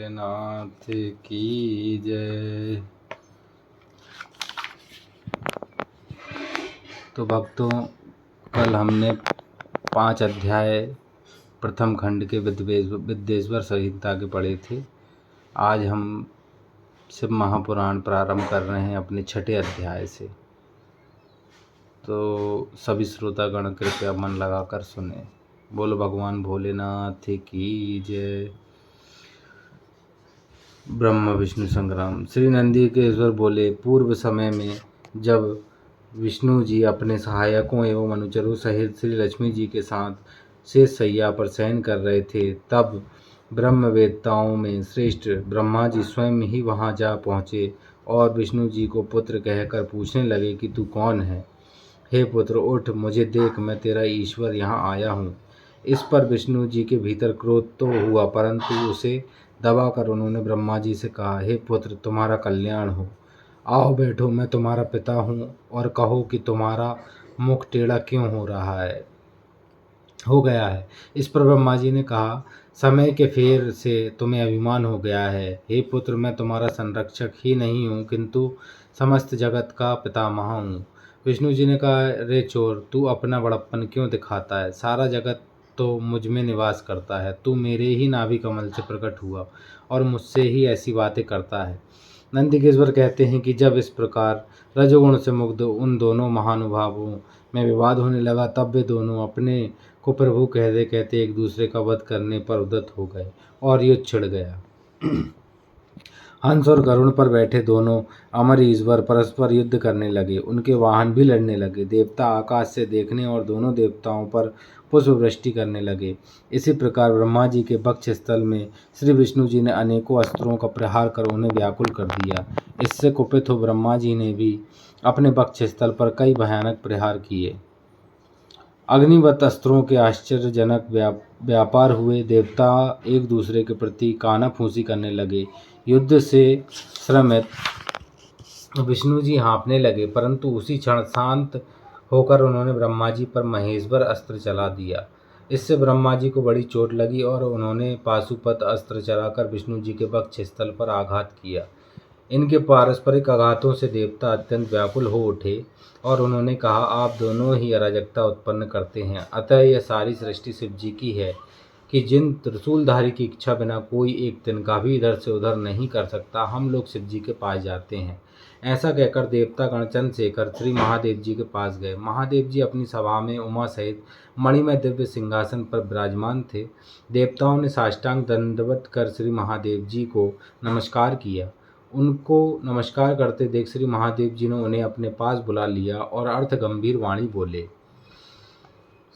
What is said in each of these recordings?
भोलेनाथ की जय। तो भक्तों, कल हमने 5 अध्याय प्रथम खंड के विद्वेश्वर संहिता के पढ़े थे। आज हम शिव महापुराण प्रारंभ कर रहे हैं अपने 6ठे अध्याय से। तो सभी श्रोतागण कृपया मन लगाकर सुने। बोलो भगवान भोलेनाथ की जय। ब्रह्म विष्णु संग्राम। श्री नंदीकेश्वर बोले, पूर्व समय में जब विष्णु जी अपने सहायकों एवं अनुचरों सहित श्री लक्ष्मी जी के साथ शेष शैया पर शयन कर रहे थे, तब ब्रह्मवेत्ताओं में श्रेष्ठ ब्रह्मा जी स्वयं ही वहां जा पहुँचे और विष्णु जी को पुत्र कहकर पूछने लगे कि तू कौन है? हे पुत्र, उठ, मुझे देख, मैं तेरा ईश्वर यहाँ आया हूँ। इस पर विष्णु जी के भीतर क्रोध तो हुआ, परंतु उसे दबाकर उन्होंने ब्रह्मा जी से कहा, हे पुत्र, तुम्हारा कल्याण हो। आओ बैठो, मैं तुम्हारा पिता हूँ, और कहो कि तुम्हारा मुख टेढ़ा क्यों हो गया है। इस पर ब्रह्मा जी ने कहा, समय के फेर से तुम्हें अभिमान हो गया है। हे पुत्र, मैं तुम्हारा संरक्षक ही नहीं हूँ, किंतु समस्त जगत का पितामह हूँ। विष्णु जी ने कहा, रे चोर, तू अपना बड़प्पन क्यों दिखाता है? सारा जगत तो मुझ में निवास करता है। तू मेरे ही नाभि कमल से प्रकट हुआ और मुझसे ही ऐसी बातें करता है। नंदीकेश्वर कहते हैं कि जब इस प्रकार रजोगुण से मुग्ध उन दोनों महानुभावों में विवाद होने लगा, तब वे दोनों अपने को प्रभु कहते कहते एक दूसरे का वध करने पर उद्यत हो गए और युद्ध छिड़ गया। हंस और गरुड़ पर बैठे दोनों अमर ईश्वर परस्पर युद्ध करने लगे। उनके वाहन भी लड़ने लगे। देवता आकाश से देखने और दोनों देवताओं पर पुष्प वृष्टि करने लगे। इसी प्रकार ब्रह्मा जी के वक्ष स्थल में श्री विष्णु जी ने अनेकों अस्त्रों का प्रहार कर उन्हें व्याकुल कर दिया। इससे कुपित हो ब्रह्मा जी ने भी अपने वक्ष स्थल पर कई भयानक प्रहार किए। अग्निवत अस्त्रों के आश्चर्यजनक व्यापार हुए। देवता एक दूसरे के प्रति कानाफूसी करने लगे। युद्ध से श्रमित विष्णु जी हाँफने लगे, परंतु उसी क्षण शांत होकर उन्होंने ब्रह्मा जी पर महेश्वर अस्त्र चला दिया। इससे ब्रह्मा जी को बड़ी चोट लगी और उन्होंने पाशुपत अस्त्र चलाकर विष्णु जी के वक्ष स्थल पर आघात किया। इनके पारस्परिक आघातों से देवता अत्यंत व्याकुल हो उठे और उन्होंने कहा, आप दोनों ही अराजकता उत्पन्न करते हैं। अतः यह सारी सृष्टि शिव जी की है कि जिन त्रिशूलधारी की इच्छा बिना कोई एक तिनका भी इधर से उधर नहीं कर सकता, हम लोग शिव जी के पास जाते हैं। ऐसा कहकर देवता गण चंद्रशेखर श्री महादेव जी के पास गए। महादेव जी अपनी सभा में उमा सहित मणिमय दिव्य सिंहासन पर विराजमान थे। देवताओं ने साष्टांग दंडवत कर श्री महादेव जी को नमस्कार किया। उनको नमस्कार करते देख श्री महादेव जी ने उन्हें अपने पास बुला लिया और अर्थ गंभीर वाणी बोले।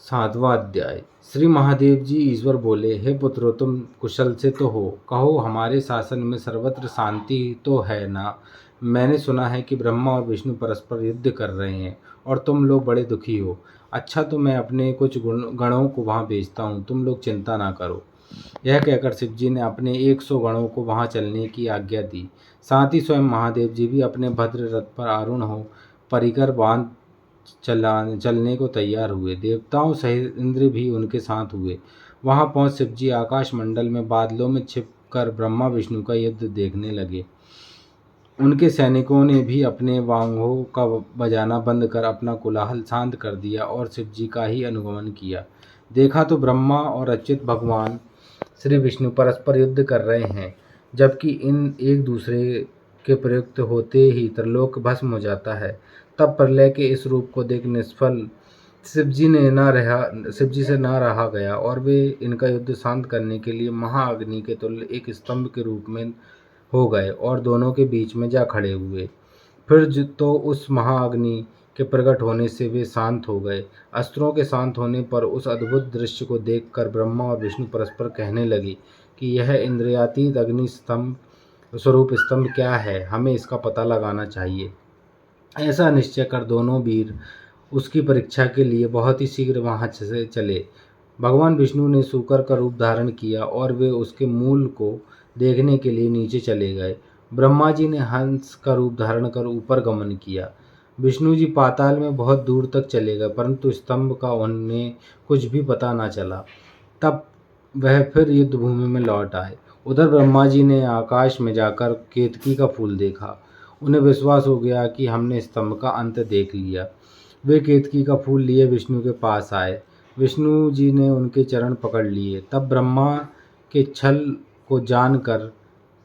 7वां अध्याय। श्री महादेव जी ईश्वर बोले, हे पुत्रो, तुम कुशल से तो हो, कहो हमारे शासन में सर्वत्र शांति तो है ना? मैंने सुना है कि ब्रह्मा और विष्णु परस्पर युद्ध कर रहे हैं और तुम लोग बड़े दुखी हो। अच्छा, तो मैं अपने कुछ गणों को वहां भेजता हूँ, तुम लोग चिंता ना करो। यह कहकर शिव जी ने अपने 100 गणों को वहां चलने की आज्ञा दी। साथ ही स्वयं महादेव जी भी अपने भद्र रथ पर आरूढ़ हो परिकर बांध चलने को तैयार हुए। देवताओं सहित इंद्र भी उनके साथ हुए। वहां पहुंच शिव जी आकाश मंडल में बादलों में छिपकर ब्रह्मा विष्णु का युद्ध देखने लगे। उनके सैनिकों ने भी अपने वांगों का बजाना बंद कर अपना कोलाहल शांत कर दिया और शिव जी का ही अनुगमन किया। देखा तो ब्रह्मा और अच्युत भगवान श्री विष्णु परस्पर युद्ध कर रहे हैं, जबकि इन एक दूसरे के प्रयुक्त होते ही त्रिलोक भस्म हो जाता है। तब प्रलय के इस रूप को देख निष्फल शिव जी से ना रहा गया और वे इनका युद्ध शांत करने के लिए महाअग्नि के तुल्य एक स्तंभ के रूप में हो गए और दोनों के बीच में जा खड़े हुए। फिर तो उस महाअग्नि के प्रकट होने से वे शांत हो गए। अस्त्रों के शांत होने पर उस अद्भुत दृश्य को देखकर ब्रह्मा और विष्णु परस्पर कहने लगे कि यह इंद्रियातीत अग्नि स्वरूप स्तंभ क्या है, हमें इसका पता लगाना चाहिए। ऐसा निश्चय कर दोनों वीर उसकी परीक्षा के लिए बहुत ही शीघ्र वहां से चले। भगवान विष्णु ने शूकर का रूप धारण किया और वे उसके मूल को देखने के लिए नीचे चले गए। ब्रह्मा जी ने हंस का रूप धारण कर ऊपर गमन किया। विष्णु जी पाताल में बहुत दूर तक चले गए, परंतु स्तंभ का उन्हें कुछ भी पता न चला। तब वह फिर युद्ध भूमि में लौट आए। उधर ब्रह्मा जी ने आकाश में जाकर केतकी का फूल देखा। उन्हें विश्वास हो गया कि हमने स्तंभ का अंत देख लिया। वे केतकी का फूल लिए विष्णु के पास आए। विष्णु जी ने उनके चरण पकड़ लिए। तब ब्रह्मा के छल को जानकर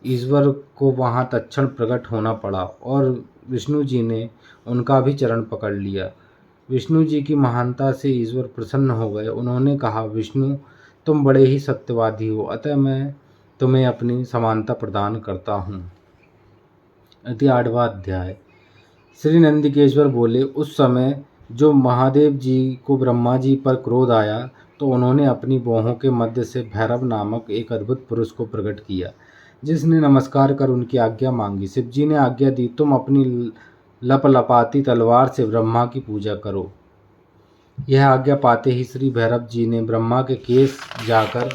ईश्वर को वहाँ तत्क्षण प्रकट होना पड़ा और विष्णु जी ने उनका भी चरण पकड़ लिया। विष्णु जी की महानता से ईश्वर प्रसन्न हो गए। उन्होंने कहा, विष्णु, तुम बड़े ही सत्यवादी हो, अतः मैं तुम्हें अपनी समानता प्रदान करता हूँ। अति 8वां अध्याय। श्री नंदिकेश्वर बोले, उस समय जो महादेव जी को ब्रह्मा जी पर क्रोध आया तो उन्होंने अपनी बाहों के मध्य से भैरव नामक एक अद्भुत पुरुष को प्रकट किया, जिसने नमस्कार कर उनकी आज्ञा मांगी। शिव जी ने आज्ञा दी, तुम अपनी लपलपाती तलवार से ब्रह्मा की पूजा करो। यह आज्ञा पाते ही श्री भैरव जी ने ब्रह्मा के केस जाकर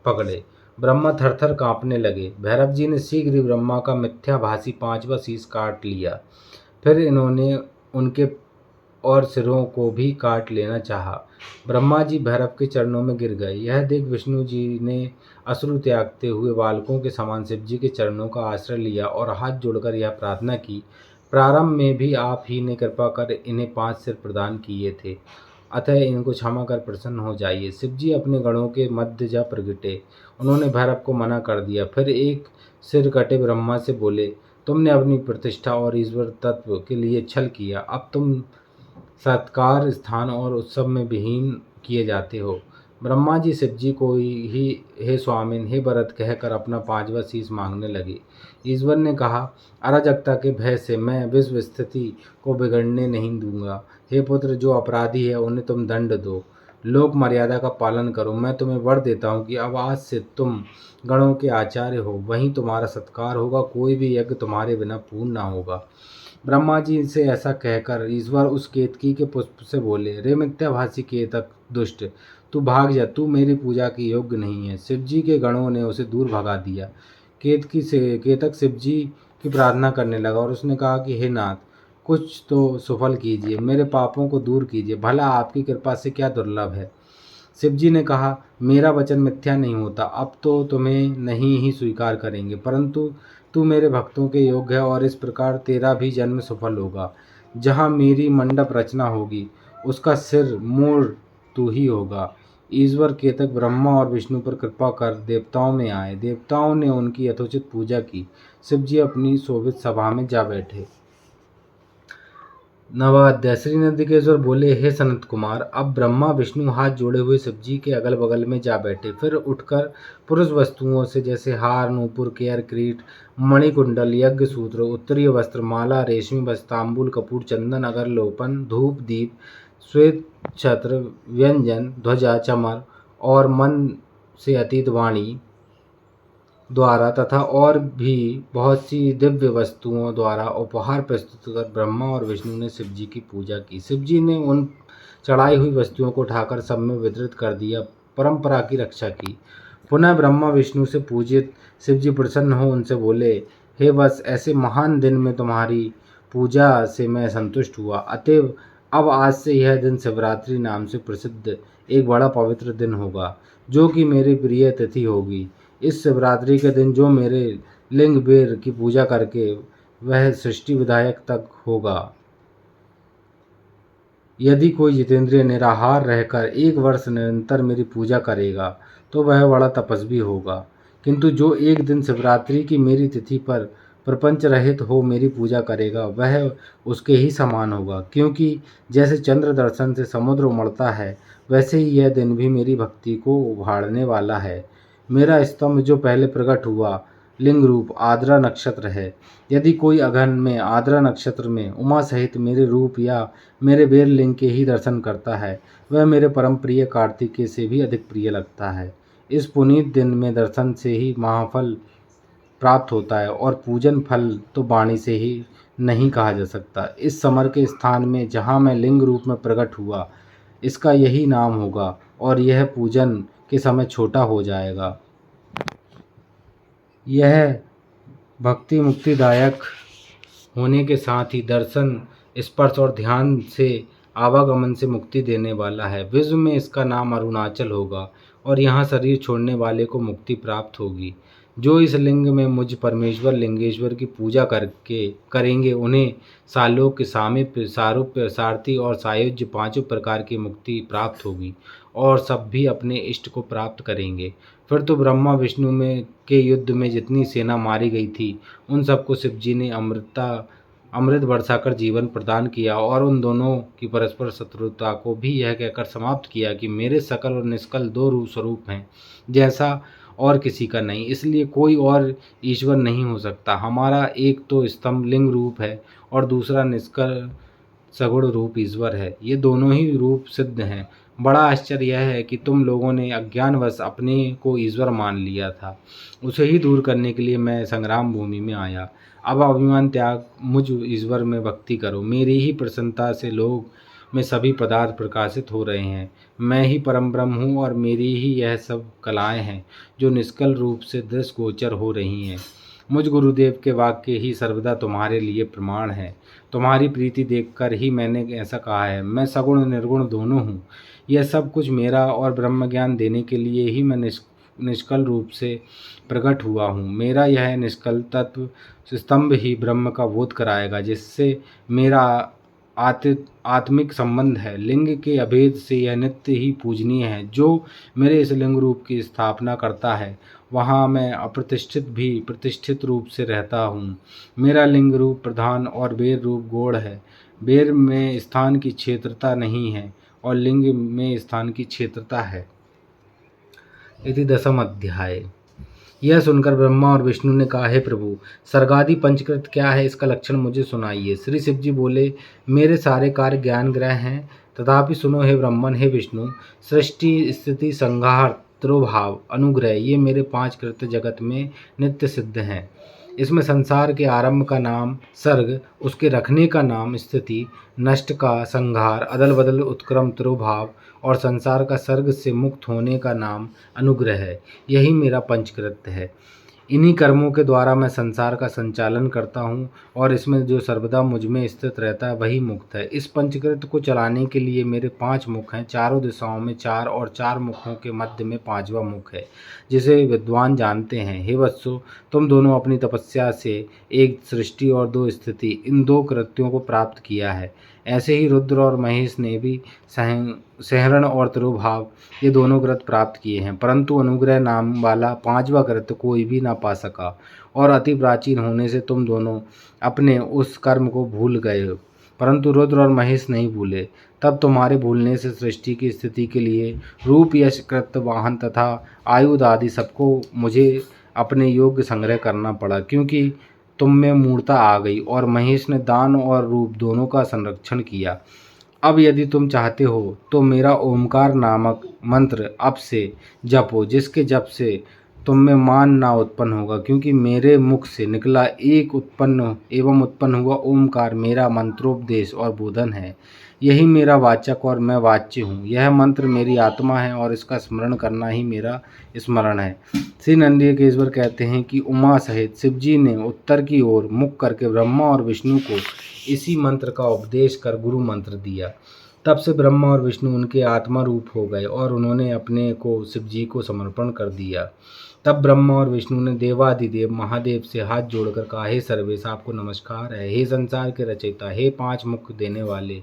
पकड़े। ब्रह्मा थरथर कांपने लगे। भैरव जी ने शीघ्र ही ब्रह्मा का मिथ्याभासी 5वां शीश काट लिया। फिर इन्होंने उनके और सिरों को भी काट लेना चाहा। ब्रह्मा जी भैरव के चरणों में गिर गए। यह देख विष्णु जी ने अश्रु त्यागते हुए बालकों के समान शिव जी के चरणों का आश्रय लिया और हाथ जोड़कर यह प्रार्थना की, प्रारंभ में भी आप ही ने कृपा कर इन्हें 5 सिर प्रदान किए थे, अतः इनको क्षमा कर प्रसन्न हो जाइए। शिव जी अपने गणों के मध्य जा प्रगटे। उन्होंने भैरव को मना कर दिया। फिर एक सिर कटे ब्रह्मा से बोले, तुमने अपनी प्रतिष्ठा और ईश्वर तत्व के लिए छल किया। अब तुम सत्कार, स्थान और उत्सव में विहीन किए जाते हो। ब्रह्मा जी शिव जी को ही हे स्वामिन, हे भरत कहकर अपना 5वां शीश मांगने लगे। ईश्वर ने कहा, अराजकता के भय से मैं विश्व स्थिति को बिगड़ने नहीं दूंगा। हे पुत्र, जो अपराधी है उन्हें तुम दंड दो, लोक मर्यादा का पालन करो। मैं तुम्हें वर देता हूँ कि अब आज से तुम गणों के आचार्य हो, वहीं तुम्हारा सत्कार होगा, कोई भी यज्ञ तुम्हारे बिना पूर्ण ना होगा। ब्रह्मा जी से ऐसा कहकर ईश्वर उस केतकी के पुष्प से बोले, रे मिथ्याभासी केतक दुष्ट, तू भाग जा, तू मेरी पूजा के योग्य नहीं है। शिव जी के गणों ने उसे दूर भगा दिया। केतक शिव जी की प्रार्थना करने लगा और उसने कहा कि हे नाथ, कुछ तो सुफल कीजिए, मेरे पापों को दूर कीजिए, भला आपकी कृपा से क्या दुर्लभ है। शिव जी ने कहा, मेरा वचन मिथ्या नहीं होता, अब तो तुम्हें नहीं ही स्वीकार करेंगे, परंतु तू मेरे भक्तों के योग्य है और इस प्रकार तेरा भी जन्म सफल होगा। जहाँ मेरी मंडप रचना होगी उसका सिर मूल तू ही होगा। ईश्वर केतक ब्रह्मा और विष्णु पर कृपा कर देवताओं में आए। देवताओं ने उनकी यथोचित पूजा की। शिव जी अपनी शोभित सभा में जा बैठे। 9वां अध्याय। श्री नंदिकेश्वर बोले, हे सनत कुमार, अब ब्रह्मा विष्णु हाथ जोड़े हुए शिव जी के अगल बगल में जा बैठे। फिर उठकर पुरुष वस्तुओं से जैसे हार, नूपुर, केयर, किरीट, मणिकुंडल, यज्ञ सूत्र, उत्तरीय वस्त्र, माला, रेशमी वस्त्र, तांबूल, कपूर, चंदन, अगरलोपन, धूप, दीप, श्वेत छत्र, व्यंजन, ध्वजा, चमर और मन से अतीत वाणी द्वारा तथा और भी बहुत सी दिव्य वस्तुओं द्वारा उपहार प्रस्तुत कर ब्रह्मा और विष्णु ने शिव जी की पूजा की। शिव जी ने उन चढ़ाई हुई वस्तुओं को उठाकर सब में वितरित कर दिया, परंपरा की रक्षा की। पुनः ब्रह्मा विष्णु से पूजित शिव जी प्रसन्न हो उनसे बोले, हे वत्स, ऐसे महान दिन में तुम्हारी पूजा से मैं संतुष्ट हुआ, अतएव अब आज से यह दिन शिवरात्रि नाम से प्रसिद्ध एक बड़ा पवित्र दिन होगा, जो कि मेरी प्रिय तिथि होगी। इस शिवरात्रि के दिन जो मेरे लिंग बेर की पूजा करके वह सृष्टि विधायक तक होगा। यदि कोई जितेंद्रिय निराहार रहकर 1 वर्ष निरंतर मेरी पूजा करेगा तो वह बड़ा तपस्वी होगा, किंतु जो एक दिन शिवरात्रि की मेरी तिथि पर प्रपंच रहित हो मेरी पूजा करेगा वह उसके ही समान होगा, क्योंकि जैसे चंद्र दर्शन से समुद्र उमड़ता है वैसे ही यह दिन भी मेरी भक्ति को उभारने वाला है। मेरा स्तंभ जो पहले प्रकट हुआ लिंग रूप आद्रा नक्षत्र है। यदि कोई अगहन में आद्रा नक्षत्र में उमा सहित मेरे रूप या मेरे बेर लिंग के ही दर्शन करता है वह मेरे परम प्रिय कार्तिकेय से भी अधिक प्रिय लगता है। इस पुनीत दिन में दर्शन से ही महाफल प्राप्त होता है और पूजन फल तो वाणी से ही नहीं कहा जा सकता। इस समर के स्थान में जहाँ मैं लिंग रूप में प्रकट हुआ इसका यही नाम होगा और यह पूजन के समय छोटा हो जाएगा। यह भक्ति मुक्तिदायक होने के साथ ही दर्शन, स्पर्श और ध्यान से आवागमन से मुक्ति देने वाला है। विश्व में इसका नाम अरुणाचल होगा और यहाँ शरीर छोड़ने वाले को मुक्ति प्राप्त होगी। जो इस लिंग में मुझ परमेश्वर लिंगेश्वर की पूजा करके करेंगे उन्हें सालोक्य, सामीप्य, सारूप्य, सारथी और सायुज्य पांचों प्रकार की मुक्ति प्राप्त होगी और सब भी अपने इष्ट को प्राप्त करेंगे। फिर तो ब्रह्मा विष्णु में के युद्ध में जितनी सेना मारी गई थी उन सबको शिव जी ने अमृत बरसाकर जीवन प्रदान किया और उन दोनों की परस्पर शत्रुता को भी यह कहकर समाप्त किया कि मेरे सकल और निष्कल दो रूप स्वरूप हैं, जैसा और किसी का नहीं, इसलिए कोई और ईश्वर नहीं हो सकता। हमारा एक तो स्तंभ लिंग रूप है और दूसरा निष्कल सगुण रूप ईश्वर है। ये दोनों ही रूप सिद्ध हैं। बड़ा आश्चर्य यह है कि तुम लोगों ने अज्ञानवश अपने को ईश्वर मान लिया था। उसे ही दूर करने के लिए मैं संग्राम भूमि में आया। अब अभिमान त्याग मुझ ईश्वर में भक्ति करो। मेरी ही प्रसन्नता से लोग में सभी पदार्थ प्रकाशित हो रहे हैं। मैं ही परम ब्रह्म हूँ और मेरी ही यह सब कलाएं हैं जो निष्कल रूप से दृष्टिगोचर हो रही हैं। मुझ गुरुदेव के वाक्य ही सर्वदा तुम्हारे लिए प्रमाण है। तुम्हारी प्रीति देखकर ही मैंने ऐसा कहा है। मैं सगुण निर्गुण दोनों हूँ। यह सब कुछ मेरा और ब्रह्म ज्ञान देने के लिए ही मैं निष्कल रूप से प्रकट हुआ हूँ। मेरा यह निष्कल तत्व स्तंभ ही ब्रह्म का बोध कराएगा, जिससे मेरा आत्मिक संबंध है। लिंग के अभेद से यह नित्य ही पूजनीय है। जो मेरे इस लिंग रूप की स्थापना करता है वहाँ मैं अप्रतिष्ठित भी प्रतिष्ठित रूप से रहता हूँ। मेरा लिंग रूप प्रधान और बेर रूप गौड़ है। बेर में स्थान की क्षेत्रता नहीं है और लिंग में स्थान की क्षेत्रता है। इति 10वां अध्याय। यह सुनकर ब्रह्मा और विष्णु ने कहा, हे प्रभु, सर्गादि पंचकृत क्या है, इसका लक्षण मुझे सुनाइए। श्री शिव जी बोले, मेरे सारे कार्य ज्ञान ग्रह हैं, तथापि सुनो हे ब्रह्मन, हे विष्णु, सृष्टि स्थिति संहार तिरोभाव अनुग्रह ये मेरे 5 कृत्य जगत में नित्य सिद्ध हैं। इसमें संसार के आरंभ का नाम सर्ग, उसके रखने का नाम स्थिति, नष्ट का संहार, अदल बदल उत्क्रम तिरोभाव और संसार का सर्ग से मुक्त होने का नाम अनुग्रह है। यही मेरा पंचकृत्य है। इन्हीं कर्मों के द्वारा मैं संसार का संचालन करता हूँ और इसमें जो सर्वदा मुझ में स्थित रहता है वही मुक्त है। इस पंचकृत्य को चलाने के लिए मेरे 5 मुख हैं, चारों दिशाओं में 4 और 4 मुखों के मध्य में 5वां मुख है, जिसे विद्वान जानते हैं। हे वत्सो, तुम दोनों अपनी तपस्या से एक सृष्टि और 2 स्थिति, इन 2 कृत्यों को प्राप्त किया है। ऐसे ही रुद्र और महेश ने भी सहरण और तिरोभाव ये दोनों कृत प्राप्त किए हैं, परंतु अनुग्रह नाम वाला 5वां कृत्य कोई भी ना पा सका और अति प्राचीन होने से तुम दोनों अपने उस कर्म को भूल गए हो, परंतु रुद्र और महेश नहीं भूले। तब तुम्हारे भूलने से सृष्टि की स्थिति के लिए रूप, यश, कृत्य, वाहन तथा आयुध आदि सबको मुझे अपने योग्य संग्रह करना पड़ा, क्योंकि तुम में मूर्ता आ गई और महेश ने दान और रूप दोनों का संरक्षण किया। अब यदि तुम चाहते हो तो मेरा ओमकार नामक मंत्र अब से जपो, जिसके जप से तुम में मान ना उत्पन्न होगा, क्योंकि मेरे मुख से निकला एक उत्पन्न हुआ ओमकार मेरा मंत्रोपदेश और बोधन है। यही मेरा वाचक और मैं वाच्य हूँ। यह मंत्र मेरी आत्मा है और इसका स्मरण करना ही मेरा स्मरण है। श्री नंदीकेश्वर कहते हैं कि उमा सहित शिवजी ने उत्तर की ओर मुख करके ब्रह्मा और विष्णु को इसी मंत्र का उपदेश कर गुरु मंत्र दिया। तब से ब्रह्मा और विष्णु उनके आत्मा रूप हो गए और उन्होंने अपने को शिवजी को समर्पण कर दिया। तब ब्रह्मा और विष्णु ने देवादिदेव महादेव से हाथ जोड़कर कहा, हे सर्वेश, आपको नमस्कार है। हे संसार के रचयिता, हे 5 मुख देने वाले,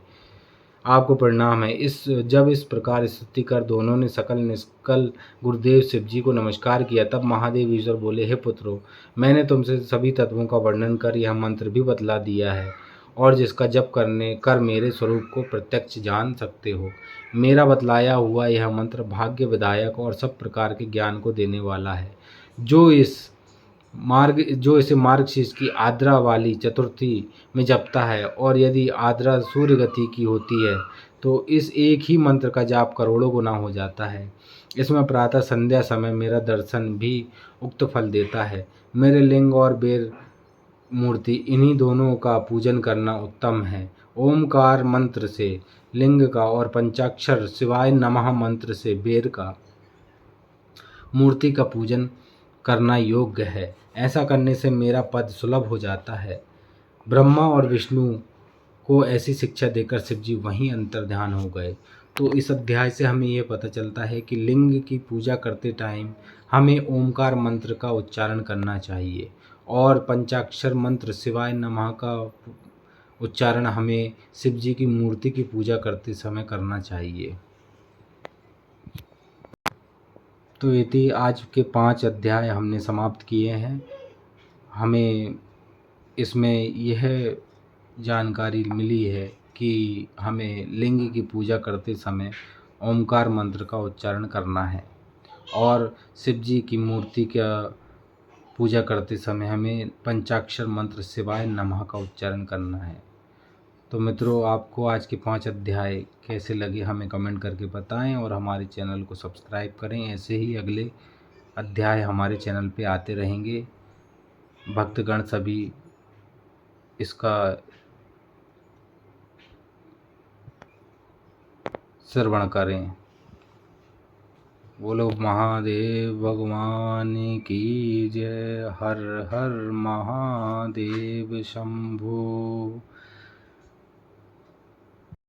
आपको प्रणाम है। जब इस प्रकार स्तुति कर दोनों ने सकल निष्कल गुरुदेव शिवजी को नमस्कार किया, तब महादेव ईश्वर बोले, हे पुत्रों, मैंने तुमसे सभी तत्वों का वर्णन कर यह मंत्र भी बतला दिया है और जिसका जप करने कर मेरे स्वरूप को प्रत्यक्ष जान सकते हो। मेरा बतलाया हुआ यह मंत्र भाग्य विधायक और सब प्रकार के ज्ञान को देने वाला है। जो इसे मार्गशीर्ष की आद्रा वाली चतुर्थी में जपता है और यदि आद्रा सूर्य गति की होती है तो इस एक ही मंत्र का जाप करोड़ों गुना हो जाता है। इसमें प्रातः संध्या समय मेरा दर्शन भी उक्त फल देता है। मेरे लिंग और बेर मूर्ति इन्हीं दोनों का पूजन करना उत्तम है। ओमकार मंत्र से लिंग का और पंचाक्षर शिवाय नमः मंत्र से बेर का मूर्ति का पूजन करना योग्य है। ऐसा करने से मेरा पद सुलभ हो जाता है। ब्रह्मा और विष्णु को ऐसी शिक्षा देकर शिवजी वहीं अंतर्ध्यान हो गए। तो इस अध्याय से हमें ये पता चलता है कि लिंग की पूजा करते टाइम हमें ओमकार मंत्र का उच्चारण करना चाहिए और पंचाक्षर मंत्र शिवाय नमः का उच्चारण हमें शिव जी की मूर्ति की पूजा करते समय करना चाहिए। तो यदि आज के 5 अध्याय हमने समाप्त किए हैं। हमें इसमें यह जानकारी मिली है कि हमें लिंग की पूजा करते समय ओमकार मंत्र का उच्चारण करना है और शिव जी की मूर्ति का पूजा करते समय हमें पंचाक्षर मंत्र शिवाय नमः का उच्चारण करना है। तो मित्रों, आपको आज के 5 अध्याय कैसे लगे हमें कमेंट करके बताएं और हमारे चैनल को सब्सक्राइब करें। ऐसे ही अगले अध्याय हमारे चैनल पे आते रहेंगे। भक्तगण सभी इसका श्रवण करें। बोलो महादेव भगवान की जय। हर हर महादेव शंभो।